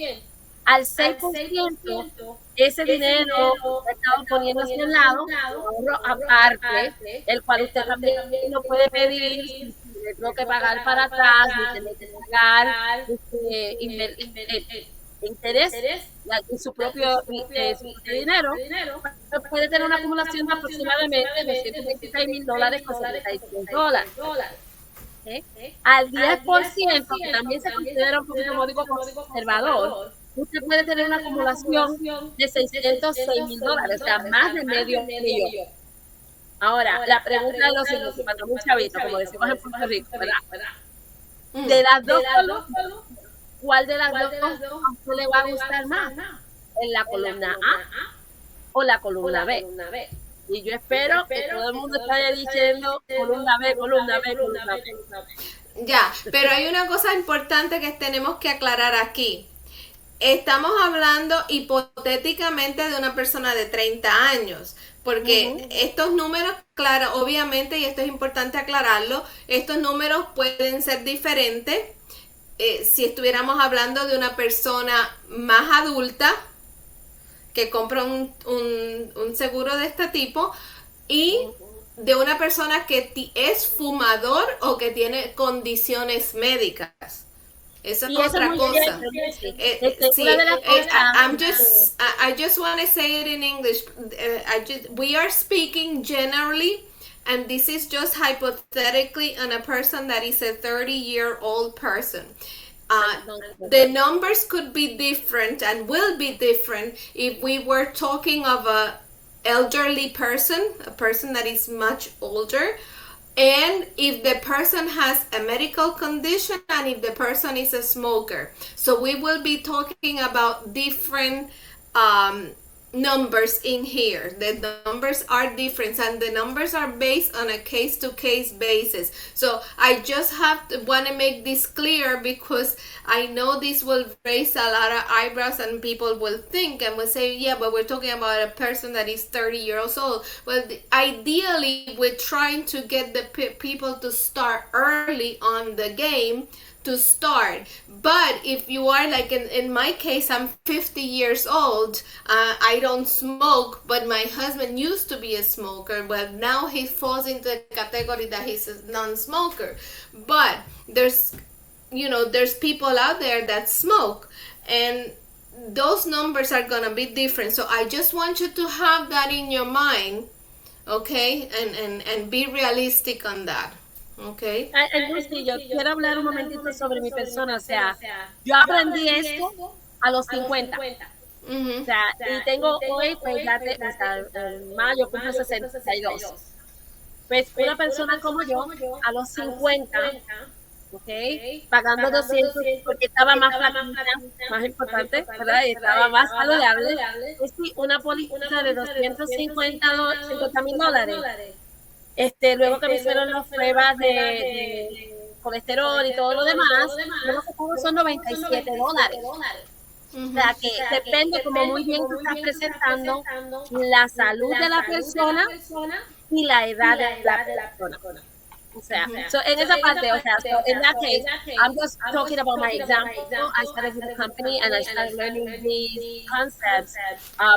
al 6%, ese dinero ha estado poniéndose a un lado, ahorro aparte, el cual usted también lo puede pedir si tengo que pagar para atrás, ni tener que pagar interés en su propio dinero, pues puede tener una acumulación de aproximadamente $226,000 con $76. Al 10%, que también se considera un poquito módico conservador, usted puede tener una acumulación de $606,000, o sea, más de medio millón. Ahora, la pregunta de los siguientes, cuando un chavito, como decimos en Puerto Rico, ¿verdad? De las dos columnas, ¿cuál de las dos a usted le va a gustar más? ¿En la columna A o la columna B? Y yo espero que todo el mundo esté diciendo columna B, columna B, columna B. Ya, pero hay una cosa importante que tenemos que aclarar aquí. Estamos hablando hipotéticamente de una persona de 30 años, porque estos números, claro, obviamente, y esto es importante aclararlo, estos números pueden ser diferentes si estuviéramos hablando de una persona más adulta que compra un seguro de este tipo, y de una persona que es fumador o que tiene condiciones médicas. Eso es otra cosa. Sí, I just want to say it in English. We are speaking generally, and this is just hypothetically on a person that is a 30-year-old person. The numbers could be different and will be different if we were talking of a elderly person, a person that is much older, and if the person has a medical condition and if the person is a smoker. So we will be talking about different numbers in here. The numbers are different, and the numbers are based on a case-to-case basis. So I just want to make this clear, because I know this will raise a lot of eyebrows, and people will think and will say, yeah, but we're talking about a person that is 30 years old. Well, ideally, we're trying to get the people to start early on the game, to start. But if you are like in my case, I'm 50 years old, I don't smoke, but my husband used to be a smoker, but now he falls into the category that he's a non-smoker. But there's people out there that smoke, and those numbers are gonna be different. So I just want you to have that in your mind, okay, and be realistic on that. Okay. Lucy, yo quiero hablar un momentito sobre mi persona. O sea, yo aprendí esto a los 50. O sea, y tengo hoy, pues ya en mayo cumplo 62. Pues una persona como yo, a los 50, okay, pagando 200 porque estaba más flaquita, más importante, ¿verdad? Y estaba más saludable. Es una póliza de $250,000. Luego que me hicieron las pruebas de colesterol y todo lo demás, lo que pago son $97. O sea, que depende, como muy bien tú estás presentando, la salud de la persona y la edad de la persona. O sea, so en esa parte, o sea, so in that case, I'm just talking about my example. I started with a company and I started learning these concepts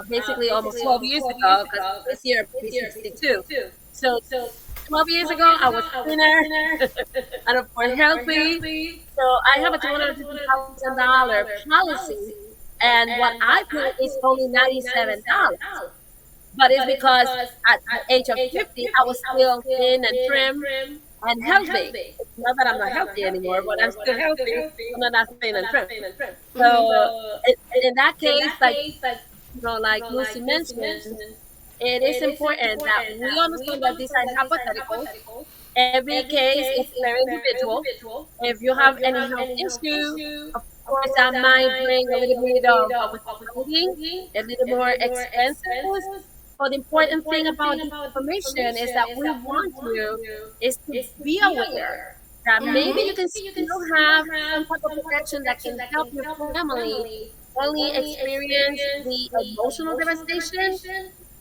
basically almost 12 years ago, because this year I'm 62. So 12 years ago, I was thinner and of course healthy. So I have a $250,000 policy, and what I put is only $97. But it's because at the age of 50, I was still thin and trim and healthy. It's not that I'm not healthy anymore, but I'm still healthy. I'm not thin and trim. So in that case, like Lucy mentioned, it is important that we understand that these are hypothetical. Every case is very individual. If you have any health issue, of course, that might bring a little bit of withholding, a little more expenses. But the important thing about this information is that we want you is to be aware that maybe you can still have some type of protection that can help your family only experience the emotional devastation,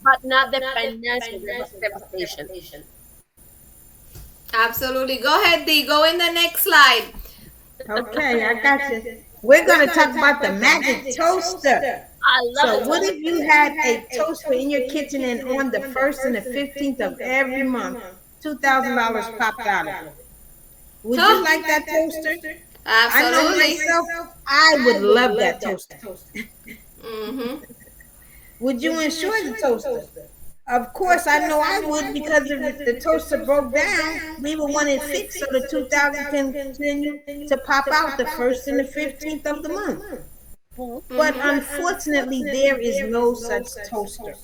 but not the financial devastation. Absolutely. Go ahead, Dee. Go in the next slide. Okay, I got you. We're going to talk about the magic toaster. So what if you had a toaster in your kitchen, and on the 1st and the 15th of every month, $2,000 popped out of it? Would you like that toaster? Absolutely. I know myself, I would love that toaster. Would you insure the toaster? Of course, I know I would, because if the toaster broke down, we would want it fixed so the 2,000 can continue to pop out the 1st and the 15th of the month. But unfortunately, there is no such toaster.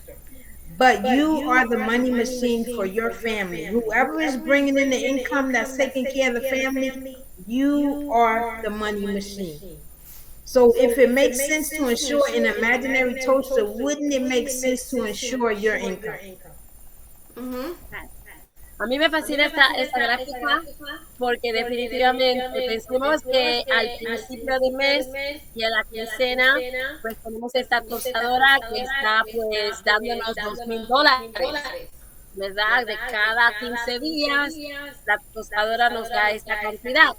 But you are the money machine for your family. Whoever is bringing in the income that's taking care of the family, you are the money machine. So if it makes sense to insure an imaginary toaster, wouldn't it make sense to insure your income? A mí me fascina esta gráfica porque definitivamente pensemos que al principio de mes y a la quincena pues tenemos esta tostadora que está pues dándonos $2,000, ¿verdad? De cada 15 días la tostadora nos da esta cantidad.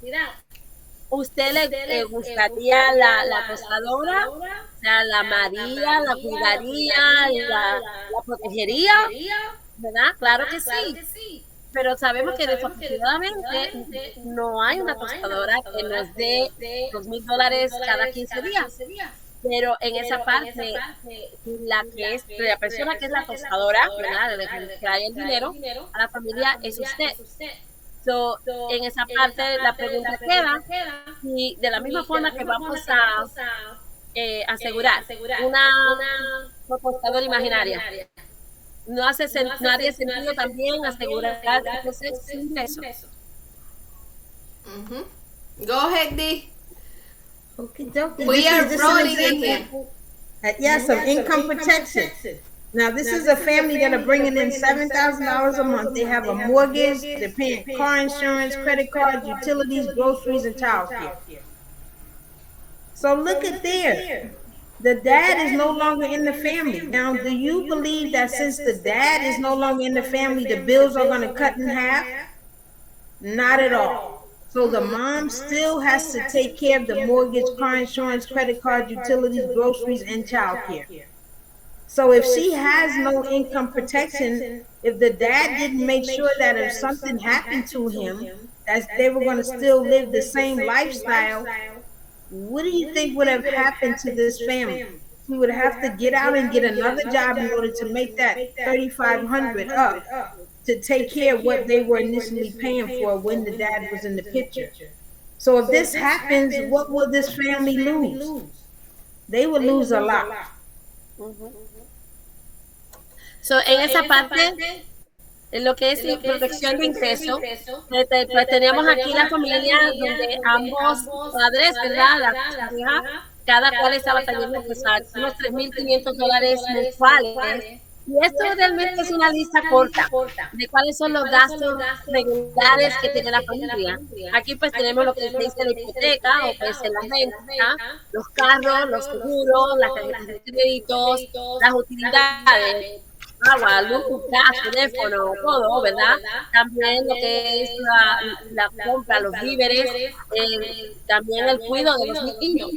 ¿Usted le gustaría la tostadora? O sea, la amaría, la cuidaría, la protegería, ¿verdad? Claro que sí. Pero sabemos que desafortunadamente no hay una tostadora que nos dé $2,000 cada 15 días. Pero en esa parte, la persona que es la tostadora, ¿verdad? De que trae el dinero a la familia es usted. So, en esa parte la pregunta queda y de la misma forma que vamos a asegurar una tostadora imaginaria. No haría sentido también asegurar entonces su ingreso. Go ahead, Dee. Okay, We are rolling in here. Yes, of income protection. Now, this is a family that are bringing in $7,000 a month. They have a mortgage, they're paying car insurance, credit cards, utilities, groceries, and childcare. So look at there. The dad is no longer in the family. Now, do you believe that since the dad is no longer in the family, the bills are going to cut in half? Not at all. So the mom still has to take care of the mortgage, car insurance, credit card, utilities, groceries, and childcare. So if she has no income protection, if the dad didn't make sure that if something happened to him, that they were going to still live the same lifestyle, what do you think would have happened to this family? He would have to get out and get another job in order to make that $3,500 up to take care of what they were initially paying for when the dad was in the picture. So if this happens, what will this family lose? They would lose a lot. So, en esa parte, en lo que es protección de ingreso, pues teníamos aquí la familia donde ambos padres, ¿verdad? La hija, cada cual estaba teniendo pues unos $3,500 mensuales. Y esto realmente es una lista corta de cuáles son los gastos regulares que tiene la familia. Aquí pues tenemos lo que se dice la hipoteca o pues la renta, los carros, los seguros, las tarjetas de créditos, las utilidades, agua, luz, gas, teléfono, todo, ¿verdad? También lo que es la compra, los víveres, también el cuidado de los niños.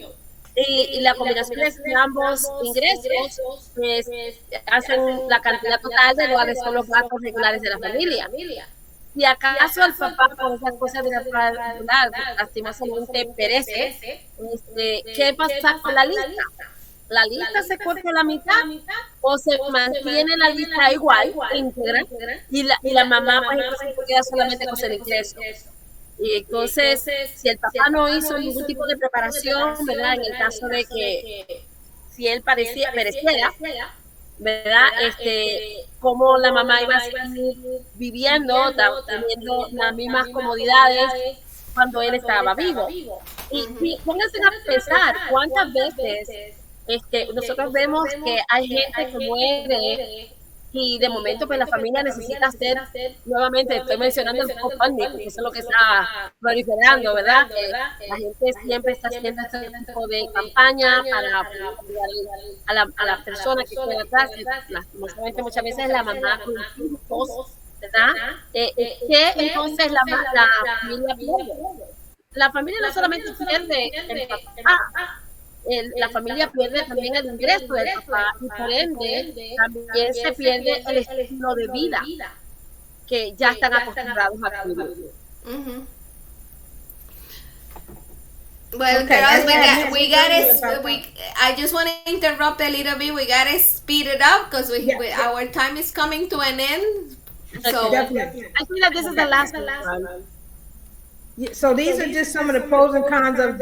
Y la combinación de ambos ingresos pues, hacen la cantidad total de cuáles son los gastos regulares de la familia. Si acaso el papá por esas cosas de la lastimosamente perece, ¿qué pasa con la lista? ¿La lista se corta a la mitad o se mantiene la lista igual, íntegra, y la mamá pues, entonces queda solamente con el ingreso? Y entonces, si el papá no hizo ningún tipo de preparación, ¿verdad? En el caso de que si él pereciera, ¿verdad? Cómo la mamá iba a seguir viviendo, teniendo las mismas comodidades cuando él estaba vivo. Y pónganse a pensar cuántas veces nosotros vemos que hay gente que muere y de momento pues la familia necesita hacer nuevamente, estoy mencionando el GoFundMe porque eso es lo que está proliferando, ¿verdad? La gente siempre está haciendo este tipo de campaña para ayudar a la persona que queda atrás, lastimosamente muchas veces la mamá con hijos, ¿verdad? Que entonces la familia pierde. La familia no solamente pierde el papá, la familia pierde también el ingreso del papá y por ende también se pierde el estilo de vida que ya están acostumbrados a vivir. Well, Okay, girls, I just want to interrupt a little bit. We gotta speed it up because our time is coming to an end. So Definitely. I think that this is the last one. So these are just some of the pros and cons of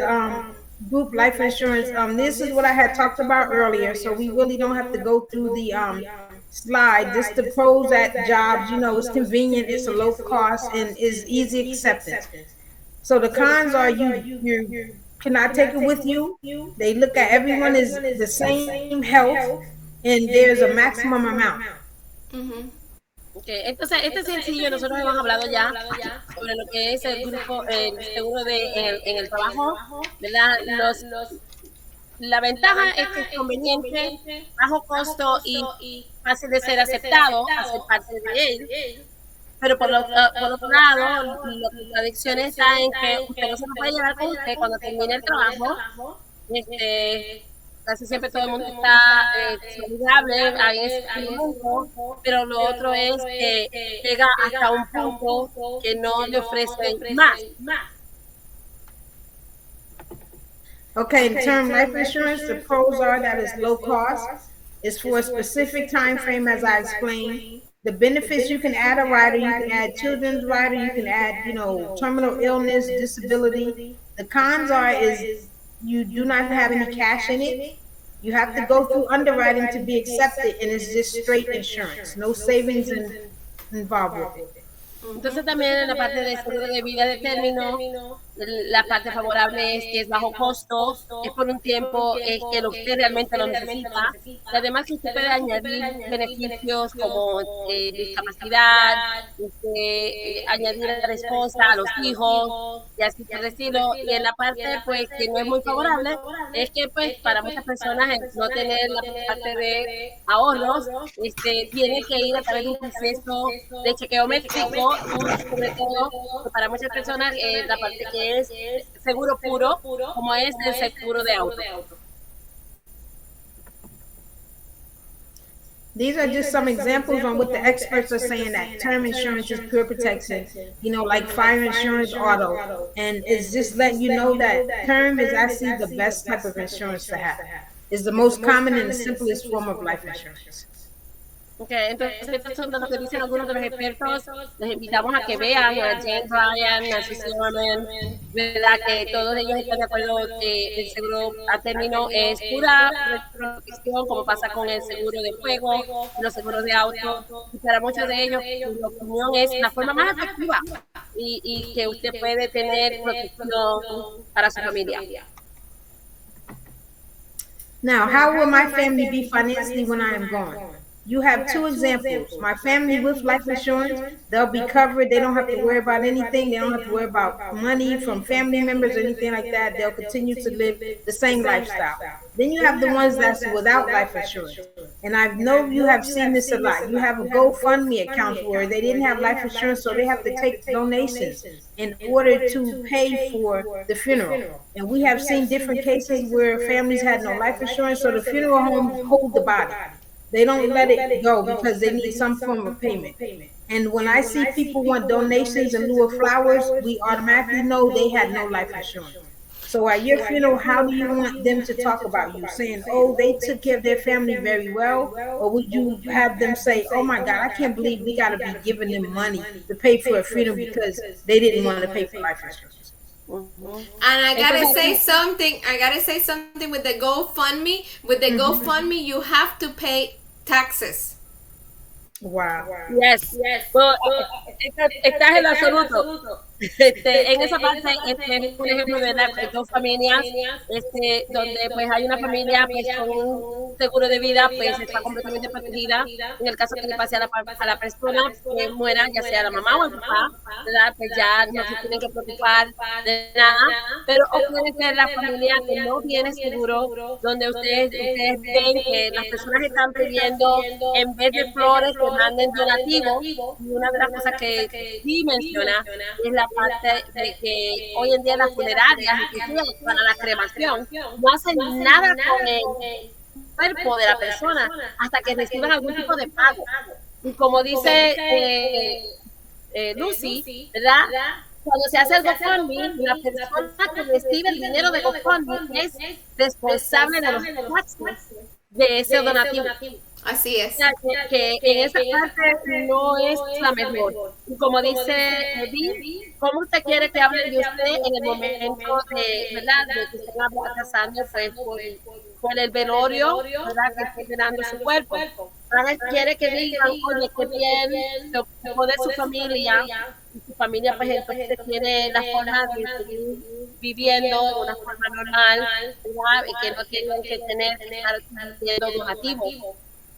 group life insurance. This is what I had talked about earlier, so we really don't have to go through the slide. Just the pros at jobs, it's convenient, it's a low cost, and is easy acceptance. So the cons are you cannot take it with you. They look at everyone as the same health, and there's a maximum amount. Okay, entonces este sencillo nosotros hemos hablado ya sobre lo que es el grupo, el seguro en el trabajo, ¿verdad? La ventaja es que es conveniente, bajo costo y fácil de ser aceptado, hacer parte de él. Pero por otro lado, la contradicción está en que usted no se lo puede llevar con usted cuando termine el trabajo. Casi siempre todo el mundo está saludable ahí en ese momento, pero lo otro es que llega hasta un punto que no le ofrecen más. Okay, in term life insurance, the pros are that it's low cost. It's for a specific time frame, as I explained. The benefits, you can add a rider, you can add children's rider, you can add, terminal illness, disability. The cons are is you do not have any cash in it. You have to go through underwriting to be accepted, and it's just straight insurance, no savings involved with it. Entonces también en la parte de seguro de vida de término, la parte favorable es que es bajo costo, es por un tiempo que usted realmente lo necesita. Y además que usted puede añadir beneficios como discapacidad, añadir a la esposa, a los hijos, y así por decirlo. Y en la parte pues que no es muy favorable, es que pues para muchas personas no tener la parte de ahorros, tiene que ir a través de un proceso de chequeo médico, y sobre todo para muchas personas la parte que es seguro puro, como es el seguro de auto. These are just some examples on what the experts are saying, that term insurance is pure protection, like fire insurance, auto. And it's just letting you know that term is actually the best type of insurance to have. It's the most common and the simplest form of life insurance. Okay, entonces estos son lo que dicen algunos de los expertos. Les invitamos a que vean a James Ryan, a Susie Norman, ¿verdad? Que todos ellos están de acuerdo que el seguro a término es pura protección, como pasa con el seguro de fuego, los seguros de auto. Y para muchos de ellos, su opinión es la forma más efectiva y que usted puede tener protección para su familia. Now, how will my family be financially when I am gone? You have two examples. My family with life insurance, they'll be covered. They don't have to worry about anything. They don't have to worry about money from family members or anything like that. They'll continue to live the same lifestyle. Then you have the ones that's without life insurance. And I know you have seen this a lot. You have a GoFundMe account where they didn't have life insurance, so they have to take donations in order to pay for the funeral. And we have seen different cases where families had no life insurance, so the funeral home hold the body. They don't let it go because they need some form of payment. And when I see people want donations in lieu of flowers, we automatically know they had no life insurance. So at your funeral, how do you want them to talk about you? Saying, oh, they took care of their family very well? Or would you have them say, oh my God, I can't believe we got to be giving them money to pay for a funeral because they didn't want to pay for life insurance? And I gotta say something. With the GoFundMe. With the GoFundMe, you have to pay taxes. Wow. Yes. Well, estás en lo absoluto. En esa parte, es un ejemplo de dos familias, donde pues hay una familia pues con un seguro de vida, pues está completamente protegida. En el caso que le pase a la persona que muera, ya sea la mamá o el papá, ¿verdad? Pues ya no se tienen que preocupar de nada. Pero o puede ser la familia que no tiene seguro, donde ustedes ven que las personas están pidiendo, en vez de flores, que manden donativos. Y una de las cosas que sí menciona es la parte de que hoy en día las funerarias, inclusive para la cremación, no hacen nada con el cuerpo de la persona hasta que reciban algún tipo de pago. Y como dice Lucy, ¿verdad? Cuando se hace el GoFundMe, la persona que recibe el dinero de GoFundMe es responsable de los taxes de ese donativo. Así es. Que en esa parte no es la mejor. Y como dice Dee, ¿cómo usted quiere que hable de usted en el momento de, ¿verdad? De que usted va casando pues, por el velorio, ¿verdad? Que esté llenando su cuerpo. Ahora quiere que digan, oye, qué bien se ocupó de su familia. Y su familia, pues entonces tiene la forma de seguir viviendo de una forma normal, ¿verdad? Y que no tienen que estar haciendo donativos.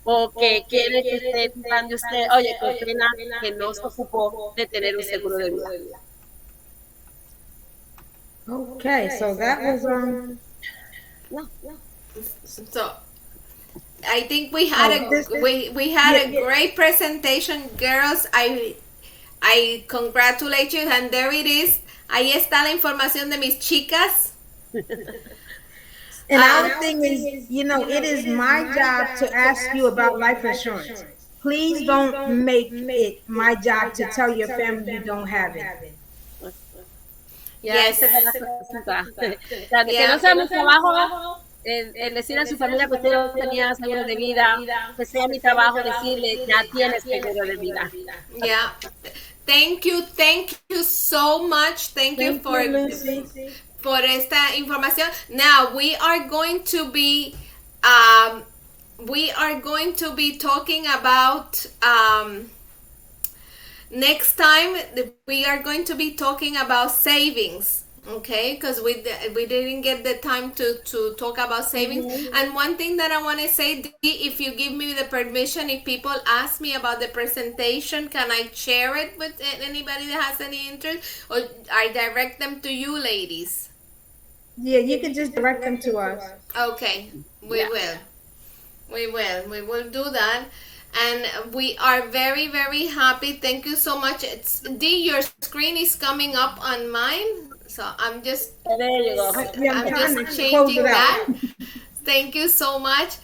O que quiere que esté de usted, oye, qué pena que no se ocupó de tener un seguro de vida. Okay, so that was So I think we had a great presentation, girls. I congratulate you, and there it is. Ahí está la información de mis chicas. And our thing is, it is my job to ask you about life insurance. Please don't make it my job to tell your family you don't have it. Yes. Esa es la cosita. O sea, que no sea mi trabajo el decir a su familia que usted no tenía seguro de vida, que sea mi trabajo decirle, ya tienes seguro de vida. Yeah. Thank you so much. Thank you for esta información. Now we are going to be talking about next time we are going to be talking about savings. Okay, because we didn't get the time to talk about savings. Mm-hmm. And one thing that I want to say, Dee, if you give me the permission, if people ask me about the presentation, can I share it with anybody that has any interest, or I direct them to you ladies? Yeah, you can just direct them to us. Okay, we will do that. And we are very, very happy. Thank you so much. Dee, your screen is coming up on mine. So I'm just changing that. Thank you so much.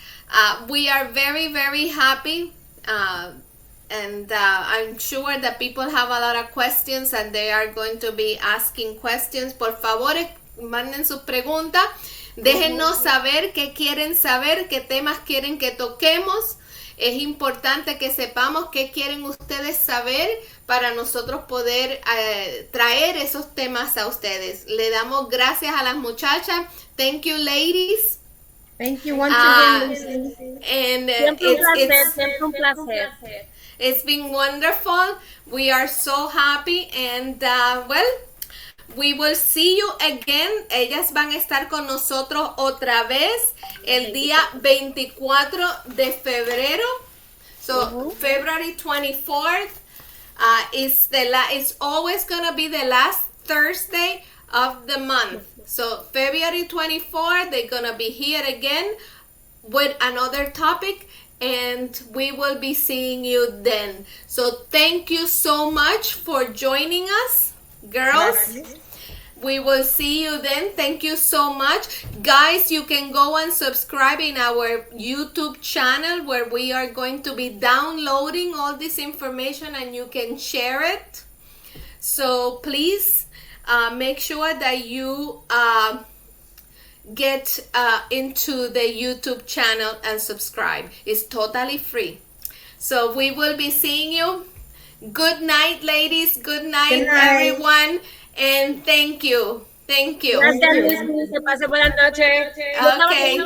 We are very, very happy. And I'm sure that people have a lot of questions and they are going to be asking questions. Por favor, manden sus preguntas. Déjennos saber qué quieren saber, qué temas quieren que toquemos. Es importante que sepamos qué quieren ustedes saber para nosotros poder traer esos temas a ustedes. Le damos gracias a las muchachas. Thank you, ladies. Thank you once again, Lucy. And siempre un placer. It's been wonderful. We are so happy. And, we will see you again. Ellas van a estar con nosotros otra vez el día 24 de febrero. So February 24th is always going to be the last Thursday of the month. So February 24th, they're going to be here again with another topic, and we will be seeing you then. So thank you so much for joining us, girls. We will see you then. Thank you so much. Guys, you can go and subscribe in our YouTube channel where we are going to be downloading all this information and you can share it. So please make sure that you get into the YouTube channel and subscribe. It's totally free. So we will be seeing you. Good night, ladies. Good night, everyone. And thank you. Gracias, Luis. Que pase buenas noches. Okay.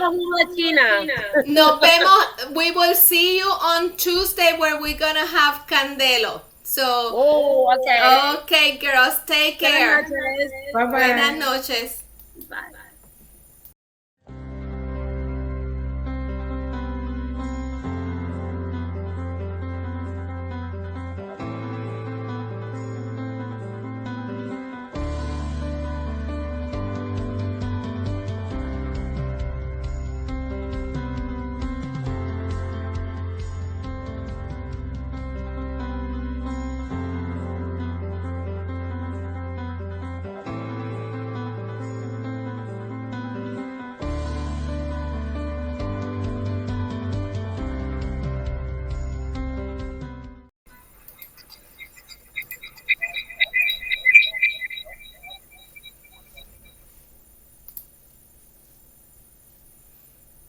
Nos vemos. We will see you on Tuesday where we're going to have Candelo. So, okay, girls. Take care. Bye-bye. Buenas noches. Bye.